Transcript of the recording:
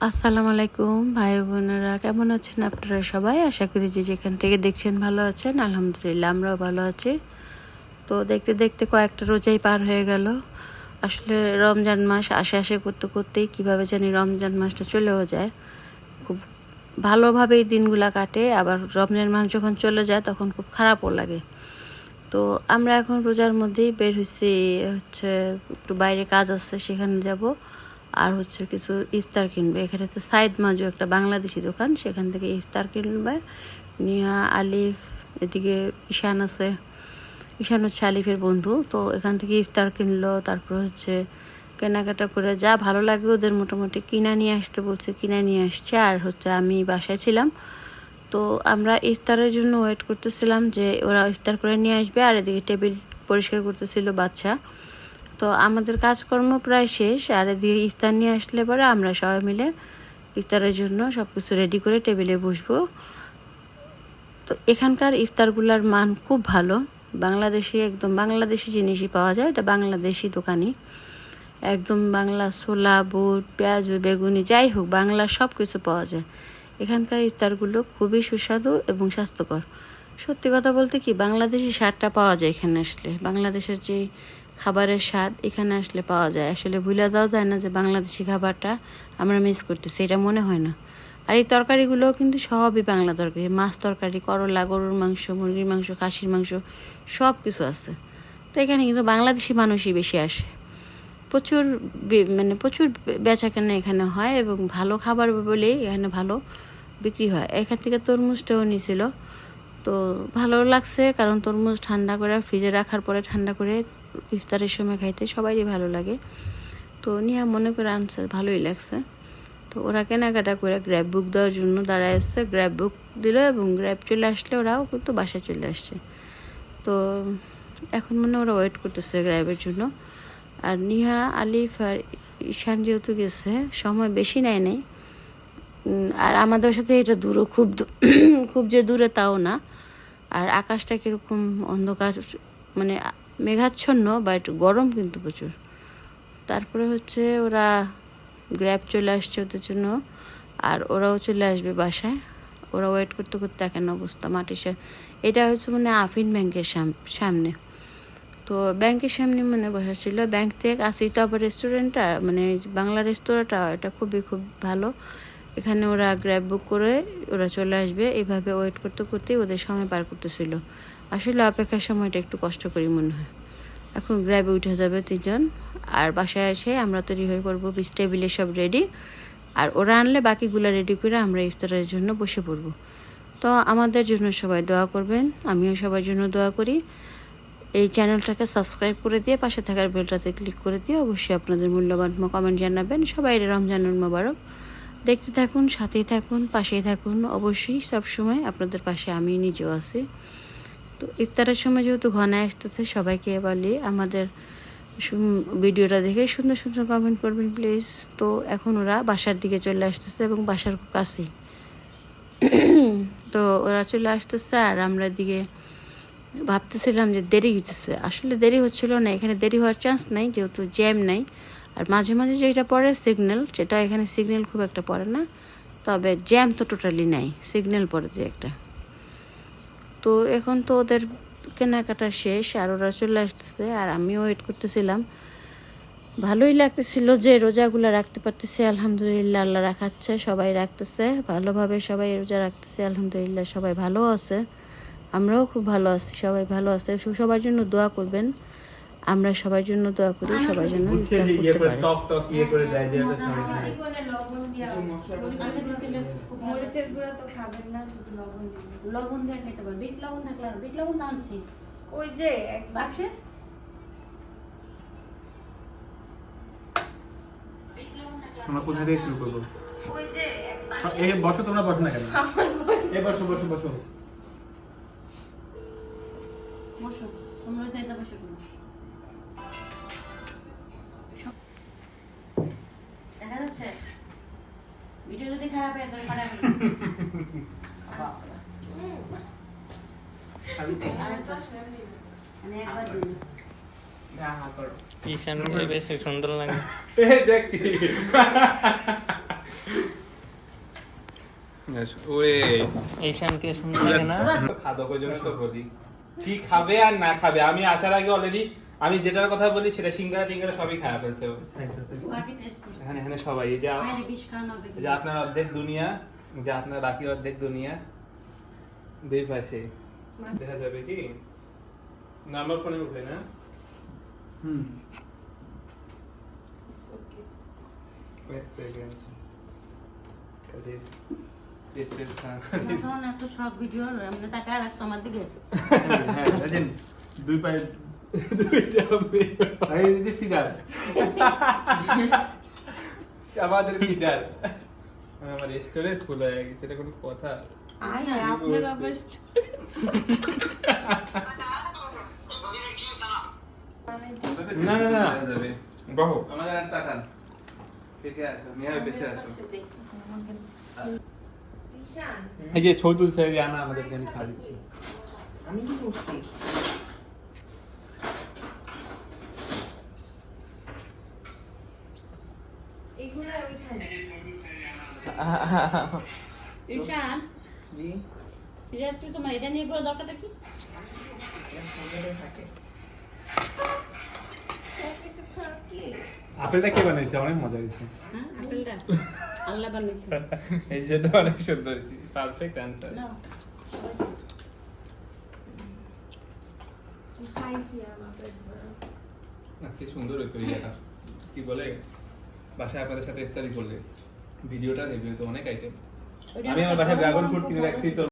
আসসালামু আলাইকুম ভাই বোনেরা, কেমন আছেন আপনারা সবাই? আশা করি যে যেখান থেকে দেখছেন ভালো আছেন। আলহামদুলিল্লাহ আমরাও ভালো আছি। তো দেখতে দেখতে কয়েকটা রোজাই পার হয়ে গেল। আসলে রমজান মাস আসে করতে করতেই কীভাবে জানি রমজান মাসটা চলেও যায়। খুব ভালোভাবেই দিনগুলা কাটে, আবার রমজান মাস যখন চলে যায় তখন খুব খারাপও লাগে। তো আমরা এখন রোজার মধ্যেই বের হয়েছি, একটু বাইরে কাজ আছে, সেখানে যাব। আর কিছু ইফতার কিনবে। এখানে সাইদ মাজু একটা বাংলাদেশি দোকান, সেখান থেকে ইফতার কিনবে। নিয়া, আলিফ, এদিকে ঈশান আছে। ঈশান হচ্ছে আলিফের বন্ধু। তো এখান থেকে ইফতার কিনলো। তারপর কেনাকাটা করে যা ভালো লাগে ওদের মোটামুটি কিনা নিয়ে আসতে বলছে, কিনা নিয়ে আসছে। আর আমি বাসায় ছিলাম। তো আমরা ইফতারের জন্য ওয়েট করতেছিলাম যে ওরা ইফতার করে নিয়ে আসবে। আর এদিকে টেবিল পরিষ্কার করতেছিল বাচ্চা। তো আমাদের কাজকর্ম প্রায় শেষ। আর এদিকে ইফতার নিয়ে আসলে পরে আমরা সবাই মিলে ইফতারের জন্য সব কিছু রেডি করে টেবিলে বসবো। তো এখানকার ইফতারগুলোর মান খুব ভালো। একদম বাংলাদেশি জিনিসই পাওয়া যায়। এটা বাংলাদেশি দোকানই, একদম বাংলা ছোলা, বুট, পেঁয়াজ, বেগুনি, যাই হোক বাংলা সব কিছু পাওয়া যায়। এখানকার ইফতারগুলো খুবই সুস্বাদু এবং স্বাস্থ্যকর। সত্যি কথা বলতে কি, বাংলাদেশি স্বাদটা পাওয়া যায় এখানে আসলে। বাংলাদেশের যে খাবারের স্বাদ এখানে আসলে পাওয়া যায়। আসলে ভুলে দেওয়া যায় না যে বাংলাদেশি খাবারটা আমরা মিস করতেছি, এটা মনে হয় না। আর এই তরকারিগুলোও কিন্তু সবই বাংলা তরকারি। মাছ তরকারি, করলা, গরুর মাংস, মুরগির মাংস, খাসির মাংস, সব কিছু আছে। তো এখানে কিন্তু বাংলাদেশি মানুষই বেশি আসে। প্রচুর বেচাকেনা এখানে হয় এবং ভালো খাবার বলেই এখানে ভালো বিক্রি হয়। এখান থেকে তরমুজটাও নিয়েছিল। তো ভালো লাগছে, কারণ তরমুজ ঠান্ডা করে ফ্রিজে রাখার পরে ঠান্ডা করে ইফতারের সময় খাইতে সবারই ভালো লাগে। তো নিয়ে মনে করে আনছে, ভালোই লাগছে। তো ওরা কেনাকাটা করে গ্র্যাব বুক দেওয়ার জন্য দাঁড়ায় আসছে। গ্র্যাব বুক দিল এবং গ্র্যাব চলে আসলে ওরাও কিন্তু বাসায় চলে আসছে। তো এখন ওরা ওয়েট করতেছে গ্র্যাবের জন্য। আর নিহা, আলিফ আর ঈশান যেহেতু গেছে, সময় বেশি নেয় নাই। আর আমাদের সাথে এটা দূরও, খুব যে দূরে তাও না। আর আকাশটা কীরকম অন্ধকার, মেঘাচ্ছন্ন, বাট গরম কিন্তু প্রচুর। তারপরে ওরা গ্র্যাব চলে আসছে ওদের জন্য, আর ওরাও চলে আসবে বাসায়। ওরা ওয়েট করতে করতে এখন অবস্থা মাটির। এটা আফিন ব্যাংকের সামনে। তো ব্যাংকের সামনে বসা ছিল। ব্যাংক থেকে আসি তো আবার রেস্টুরেন্টটা, বাংলা রেস্তোরাঁটা, এটা খুব ভালো। এখানে ওরা গ্র্যাব বুক করে ওরা চলে আসবে। এভাবে ওয়েট করতে করতেই ওদের সময় পার করতেছিল। আসলে অপেক্ষার সময়টা একটু কষ্টকরী মনে হয়। এখন গ্র্যাবে উঠে যাবে 3 জন। আর বাসায় এসে আমরা তৈরি হয়ে করবো, টেবিলে সব রেডি। আর ওরা আনলে বাকিগুলো রেডি করে আমরা ইফতারের জন্য বসে পড়বো। তো আমাদের জন্য সবাই দোয়া করবেন, আমিও সবার জন্য দোয়া করি। এই চ্যানেলটাকে সাবস্ক্রাইব করে দিয়ে পাশে থাকার বেলটাতে ক্লিক করে দিয়ে অবশ্যই আপনাদের মূল্যবান কমেন্ট জানাবেন। সবাই রমজানুল মোবারক। দেখতে থাকুন, সাথেই থাকুন, পাশেই থাকুন। অবশ্যই সবসময় আপনাদের পাশে আমি নিজেও আছি। তো ইফতারের সময় যেহেতু ঘনায় আসতেছে, সবাইকে বলি আমাদের ভিডিওটা দেখে সুন্দর সুন্দর কমেন্ট করবেন প্লিজ। তো এখন ওরা বাসার দিকে চলে আসতেছে এবং বাসার খুব কাছেই। তো ওরা চলে আসতেছে আর আমরা দিকে ভাবতেছিলাম যে দেরি হইতেছে। আসলে দেরি হচ্ছিল না, এখানে দেরি হওয়ার চান্স নাই যেহেতু জ্যাম নাই। আর মাঝে মাঝে যেটা পড়ে সিগন্যাল, সেটা এখানে সিগন্যাল খুব একটা পড়ে না, তবে জ্যাম তো টোটালি নাই, সিগন্যাল পড়ে দিয়ে একটা। তো এখন তো ওদের কেনাকাটা শেষ আর ওরা চলে আসতেছে, আর আমিও ওয়েট করতেছিলাম। ভালোই লাগতেছিল যে রোজাগুলো রাখতে পারতেছি। আলহামদুলিল্লাহ, আল্লাহ রাখাচ্ছে, সবাই রাখতেছে ভালোভাবে, সবাই রোজা রাখতেছে আলহামদুলিল্লাহ। সবাই ভালো আছে, আমরাও খুব ভালো আছি, সবাই ভালো আছে। সবার জন্য দোয়া করবেন, আমরা সবার জন্য দোয়া করি, সবার জন্য ইফতার করতে পারে। মরিচের গুঁড়া তো খাবেন না, শুধু লবণ দিয়ে খেতে পারেন। বিট লবণ থাকলে, বিট লবণ আনছি ওই যে এক বাক্সে। আমরা কোথা থেকে শুরু করবো? ওই যে এই বসো, তোমরা বসো না কেন? এই বসো বসো বসো বসো, তোমরা সাইডে বসো। দেখা যাচ্ছে ভিডিও যদি খারাপ হয় তাহলে পাঠাবে। একবার দিন ঈশান বেশ সুন্দর লাগে। দেখি ওরে এইশানকে সুন্দর লাগে না? খাদকের জন্য তো বলি কি খাবে আর না খাবে, আমি আসার আগে অলরেডি আমি যেটার কথা বলি সেটা সিঙ্গারা টিঙ্গারা সবই খাওয়া ফেলছে ও। এখানে এখানে সবাই এই যে আপনার অর্ধেক দুনিয়া, যে আপনার বাকি অর্ধেক দুনিয়া দুই পাশে দেখা যাবে কি না আমার ফোনে উঠে না। এক সেকেন্ড এত শখ ভিডিও এমনি টাকা রাখছো আমার দিকে। দুই পায়ে দুইটা এই যে ফিডার আমাদের ফিডার আমার স্টোরেজ ফুল হয়ে গেছে, এটা কোনো কথা? আপনার আবার না না না যাবে বহু আমাদের আর টাকা ঠিক আছে নিয়ে বেশি আসো। এই যে ছোট স্যার আনা আমাদেরকে আমি খা দিচ্ছি। আমি কি করছি? ঈশান জি সিরিয়াসলি তোমার এটা নিয়ে এগুলো দরকারটা কি? আপেলটা কে বানাইছে? অনেক মজা হয়েছে। হ্যাঁ আপেলটা আল্লাহ বানিয়েছে। এই জন্য অনেক সুন্দর হয়েছে, পারফেক্ট অ্যান্সার। নাও আজকে সুন্দর হইতো ইয়েটা কি বলে বাসায় আপনাদের সাথে ইফতারি করলে ভিডিওটা হেভি হতো, অনেক আইটেম। আমি আমার বাসায় ড্রাগন ফ্রুট কিনে রাখছি তো